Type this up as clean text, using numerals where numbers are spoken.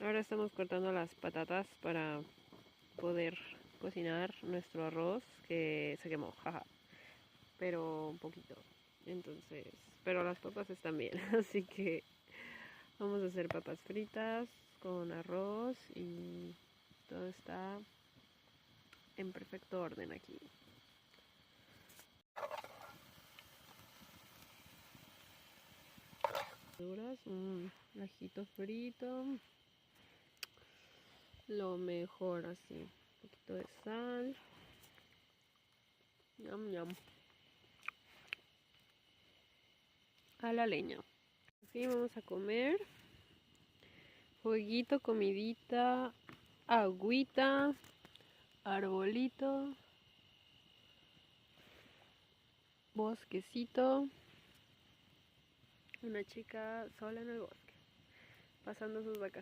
Ahora estamos cortando las patatas para poder cocinar nuestro arroz que se quemó, jaja, pero un poquito. Entonces, pero las papas están bien, así que vamos a hacer papas fritas con arroz y todo está en perfecto orden aquí. Un ajito frito, lo mejor así, un poquito de sal, ñam ñam, a la leña. Así vamos a comer, jueguito, comidita, agüita, arbolito, bosquecito, una chica sola en el bosque, pasando sus vacaciones.